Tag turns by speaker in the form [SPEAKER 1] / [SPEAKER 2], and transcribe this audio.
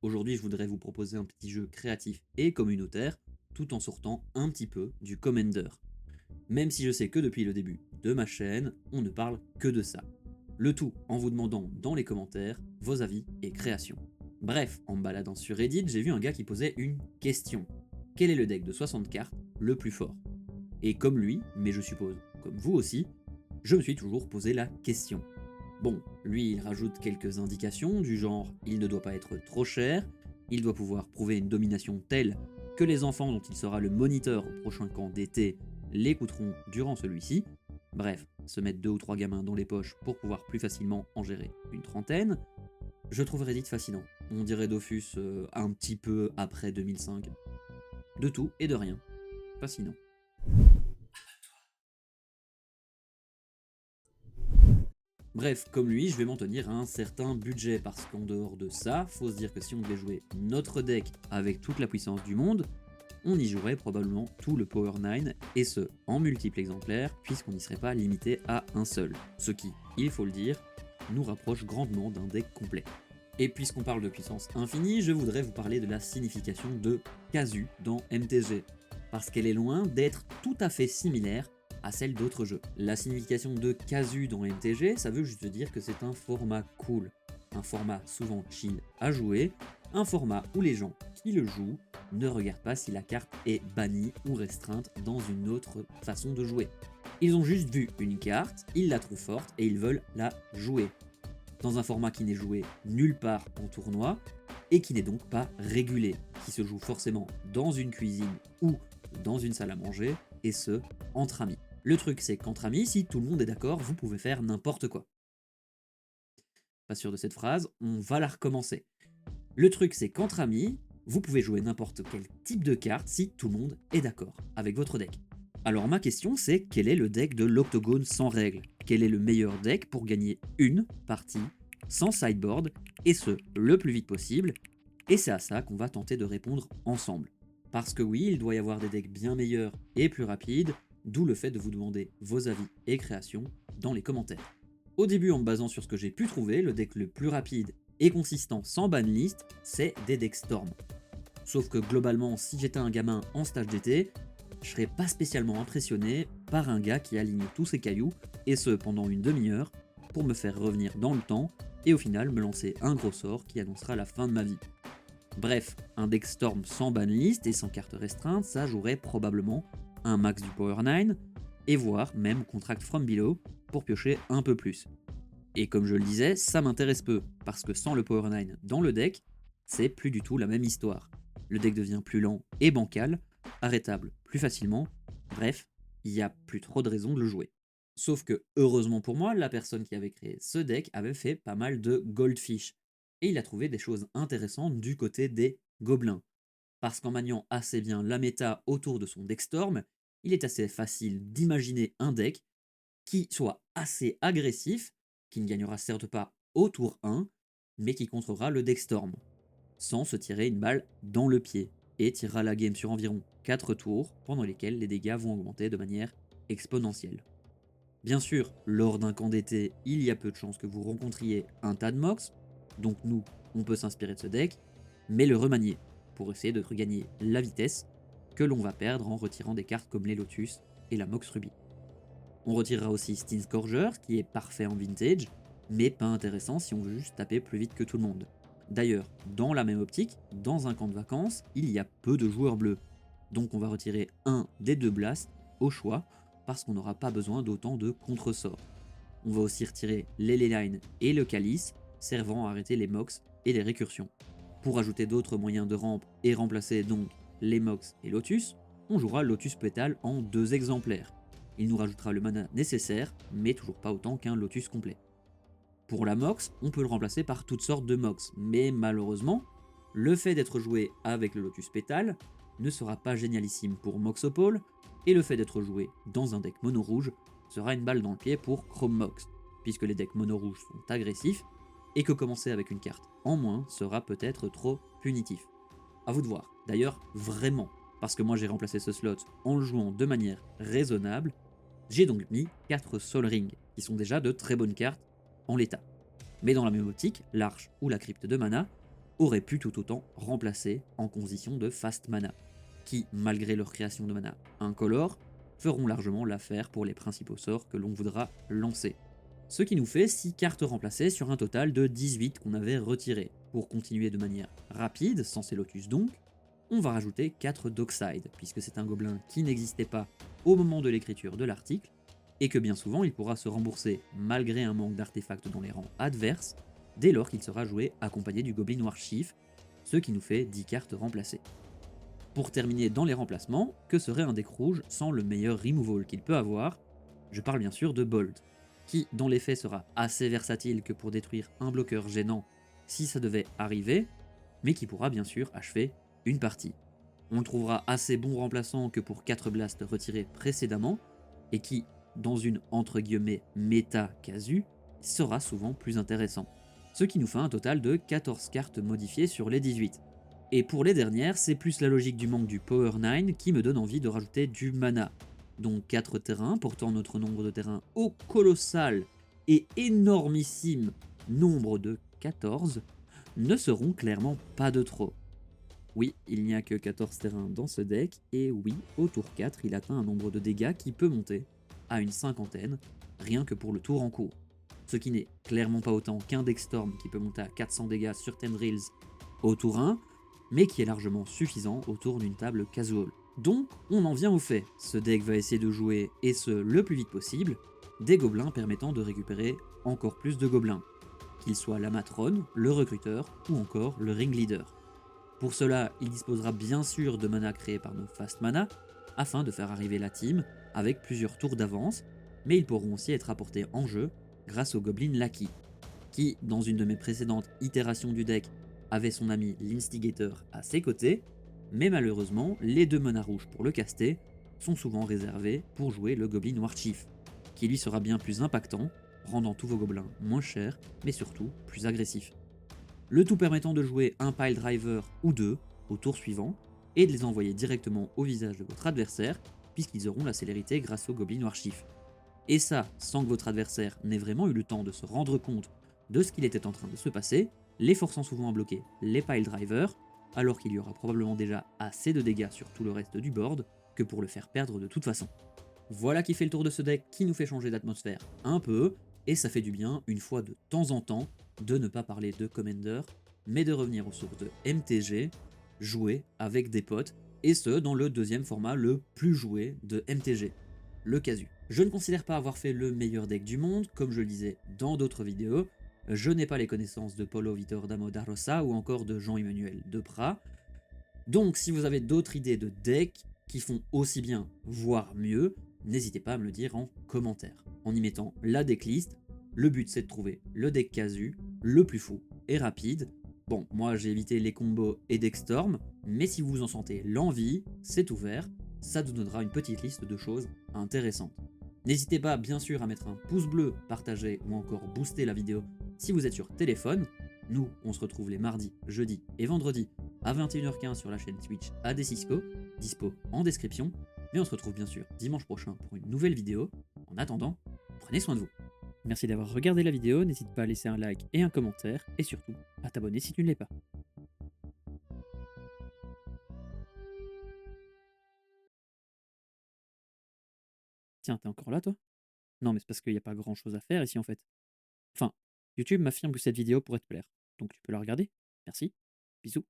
[SPEAKER 1] Aujourd'hui je voudrais vous proposer un petit jeu créatif et communautaire, tout en sortant un petit peu du Commander. Même si je sais que depuis le début de ma chaîne, on ne parle que de ça. Le tout en vous demandant dans les commentaires vos avis et créations. Bref, en me baladant sur Reddit, j'ai vu un gars qui posait une question. Quel est le deck de 60 cartes le plus fort? Et comme lui, mais je suppose comme vous aussi, je me suis toujours posé la question. Bon, lui il rajoute quelques indications du genre il ne doit pas être trop cher, il doit pouvoir prouver une domination telle que les enfants dont il sera le moniteur au prochain camp d'été l'écouteront durant celui-ci. Bref, se mettre 2 ou 3 gamins dans les poches pour pouvoir plus facilement en gérer une trentaine. Je trouve Reddit fascinant. On dirait Dofus un petit peu après 2005. De tout et de rien. Fascinant. Bref, comme lui, je vais m'en tenir à un certain budget, parce qu'en dehors de ça, faut se dire que si on devait jouer notre deck avec toute la puissance du monde, on y jouerait probablement tout le Power 9, et ce, en multiples exemplaires, puisqu'on n'y serait pas limité à un seul. Ce qui, il faut le dire, nous rapproche grandement d'un deck complet. Et puisqu'on parle de puissance infinie, je voudrais vous parler de la signification de Casu dans MTG, parce qu'elle est loin d'être tout à fait similaire à celle d'autres jeux. La signification de casu dans MTG, ça veut juste dire que c'est un format cool, un format souvent chill à jouer, un format où les gens qui le jouent ne regardent pas si la carte est bannie ou restreinte dans une autre façon de jouer. Ils ont juste vu une carte, ils la trouvent forte et ils veulent la jouer. Dans un format qui n'est joué nulle part en tournoi et qui n'est donc pas régulé, qui se joue forcément dans une cuisine ou dans une salle à manger, et ce, entre amis. Le truc c'est qu'entre amis, si tout le monde est d'accord, vous pouvez faire n'importe quoi. Pas sûr de cette phrase, on va la recommencer. Le truc c'est qu'entre amis, vous pouvez jouer n'importe quel type de carte si tout le monde est d'accord avec votre deck. Alors ma question c'est quel est le deck de l'octogone sans règles? Quel est le meilleur deck pour gagner une partie sans sideboard, et ce, le plus vite possible? Et c'est à ça qu'on va tenter de répondre ensemble. Parce que oui, il doit y avoir des decks bien meilleurs et plus rapides, d'où le fait de vous demander vos avis et créations dans les commentaires. Au début, en me basant sur ce que j'ai pu trouver, le deck le plus rapide et consistant sans banlist, c'est des decks Storm. Sauf que globalement, si j'étais un gamin en stage d'été, je serais pas spécialement impressionné par un gars qui aligne tous ses cailloux, et ce pendant une demi-heure, pour me faire revenir dans le temps, et au final me lancer un gros sort qui annoncera la fin de ma vie. Bref, un deck Storm sans banlist et sans carte restreinte, ça jouerait probablement un max du Power 9, et voire même Contract from Below pour piocher un peu plus. Et comme je le disais, ça m'intéresse peu, parce que sans le Power 9 dans le deck, c'est plus du tout la même histoire. Le deck devient plus lent et bancal, arrêtable plus facilement, bref, il n'y a plus trop de raisons de le jouer. Sauf que, heureusement pour moi, la personne qui avait créé ce deck avait fait pas mal de Goldfish, et il a trouvé des choses intéressantes du côté des gobelins. Parce qu'en maniant assez bien la méta autour de son deck Storm, il est assez facile d'imaginer un deck qui soit assez agressif, qui ne gagnera certes pas au tour 1, mais qui contrera le deck Storm, sans se tirer une balle dans le pied, et tirera la game sur environ 4 tours, pendant lesquels les dégâts vont augmenter de manière exponentielle. Bien sûr, lors d'un camp d'été, il y a peu de chances que vous rencontriez un tas de Mox, donc nous, on peut s'inspirer de ce deck, mais le remanier, pour essayer de regagner la vitesse que l'on va perdre en retirant des cartes comme les Lotus et la Mox Ruby. On retirera aussi Steen Scourger, qui est parfait en vintage, mais pas intéressant si on veut juste taper plus vite que tout le monde. D'ailleurs, dans la même optique, dans un camp de vacances, il y a peu de joueurs bleus. Donc on va retirer un des deux blasts au choix, parce qu'on n'aura pas besoin d'autant de contre-sorts. On va aussi retirer l'Eleline et le Calice, servant à arrêter les Mox et les récursions. Pour ajouter d'autres moyens de rampe et remplacer donc les Mox et Lotus, on jouera Lotus Pétale en 2 exemplaires. Il nous rajoutera le mana nécessaire, mais toujours pas autant qu'un Lotus complet. Pour la Mox, on peut le remplacer par toutes sortes de Mox, mais malheureusement, le fait d'être joué avec le Lotus Pétale ne sera pas génialissime pour Moxopole, et le fait d'être joué dans un deck mono rouge sera une balle dans le pied pour Chrome Mox, puisque les decks mono rouges sont agressifs, et que commencer avec une carte en moins sera peut-être trop punitif. A vous de voir, d'ailleurs vraiment, parce que moi j'ai remplacé ce slot en le jouant de manière raisonnable, j'ai donc mis 4 Sol Ring, qui sont déjà de très bonnes cartes en l'état. Mais dans la même optique, l'Arche ou la Crypte de Mana auraient pu tout autant remplacer en condition de fast mana, qui, malgré leur création de mana incolore, feront largement l'affaire pour les principaux sorts que l'on voudra lancer. Ce qui nous fait 6 cartes remplacées sur un total de 18 qu'on avait retirées. Pour continuer de manière rapide, sans ces lotus donc, on va rajouter 4 Dockside, puisque c'est un gobelin qui n'existait pas au moment de l'écriture de l'article, et que bien souvent il pourra se rembourser malgré un manque d'artefacts dans les rangs adverses, dès lors qu'il sera joué accompagné du Goblin Noir Chief, ce qui nous fait 10 cartes remplacées. Pour terminer dans les remplacements, que serait un deck rouge sans le meilleur removal qu'il peut avoir? Je parle bien sûr de Bolt, qui dans les faits sera assez versatile que pour détruire un bloqueur gênant si ça devait arriver, mais qui pourra bien sûr achever une partie. On le trouvera assez bon remplaçant que pour 4 blasts retirés précédemment, et qui, dans une entre guillemets méta casu, sera souvent plus intéressant. Ce qui nous fait un total de 14 cartes modifiées sur les 18. Et pour les dernières, c'est plus la logique du manque du Power 9 qui me donne envie de rajouter du mana. Donc 4 terrains, portant notre nombre de terrains au colossal et énormissime nombre de 14, ne seront clairement pas de trop. Oui, il n'y a que 14 terrains dans ce deck, et oui, au tour 4, il atteint un nombre de dégâts qui peut monter à une cinquantaine, rien que pour le tour en cours. Ce qui n'est clairement pas autant qu'un deck Storm qui peut monter à 400 dégâts sur Tendrils au tour 1, mais qui est largement suffisant autour d'une table casual. Donc, on en vient au fait, ce deck va essayer de jouer, et ce le plus vite possible, des gobelins permettant de récupérer encore plus de gobelins, qu'ils soient la matrone, le recruteur ou encore le ring leader. Pour cela, il disposera bien sûr de mana créés par nos fast mana, afin de faire arriver la team avec plusieurs tours d'avance, mais ils pourront aussi être apportés en jeu grâce au Goblin Lucky, qui, dans une de mes précédentes itérations du deck, avait son ami l'Instigator à ses côtés, mais malheureusement, les 2 mana rouges pour le caster sont souvent réservés pour jouer le Goblin Noir Chief, qui lui sera bien plus impactant, rendant tous vos gobelins moins chers, mais surtout plus agressifs. Le tout permettant de jouer un pile driver ou 2 au tour suivant, et de les envoyer directement au visage de votre adversaire, puisqu'ils auront la célérité grâce au Goblin Noir Chief. Et ça, sans que votre adversaire n'ait vraiment eu le temps de se rendre compte de ce qu'il était en train de se passer, les forçant souvent à bloquer les pile drivers, alors qu'il y aura probablement déjà assez de dégâts sur tout le reste du board que pour le faire perdre de toute façon. Voilà qui fait le tour de ce deck qui nous fait changer d'atmosphère un peu, et ça fait du bien une fois de temps en temps de ne pas parler de Commander, mais de revenir aux sources de MTG, jouer avec des potes, et ce dans le deuxième format le plus joué de MTG, le Casu. Je ne considère pas avoir fait le meilleur deck du monde, comme je le disais dans d'autres vidéos, je n'ai pas les connaissances de Paulo Vitor Damo da Rosa ou encore de Jean-Emmanuel Deprat, donc si vous avez d'autres idées de decks qui font aussi bien, voire mieux, n'hésitez pas à me le dire en commentaire, en y mettant la decklist. Le but c'est de trouver le deck casu, le plus fou et rapide. Bon, moi j'ai évité les combos et deck storm, mais si vous en sentez l'envie, c'est ouvert, ça nous donnera une petite liste de choses intéressantes. N'hésitez pas bien sûr à mettre un pouce bleu, partager ou encore booster la vidéo si vous êtes sur téléphone. Nous, on se retrouve les mardis, jeudis et vendredis à 21h15 sur la chaîne Twitch ADCisco, dispo en description, mais on se retrouve bien sûr dimanche prochain pour une nouvelle vidéo. En attendant, prenez soin de vous. Merci d'avoir regardé la vidéo, n'hésite pas à laisser un like et un commentaire, et surtout à t'abonner si tu ne l'es pas. Tiens, t'es encore là toi? Non mais c'est parce qu'il n'y a pas grand chose à faire ici en fait. Enfin, YouTube m'affirme que cette vidéo pourrait te plaire, donc tu peux la regarder. Merci, bisous.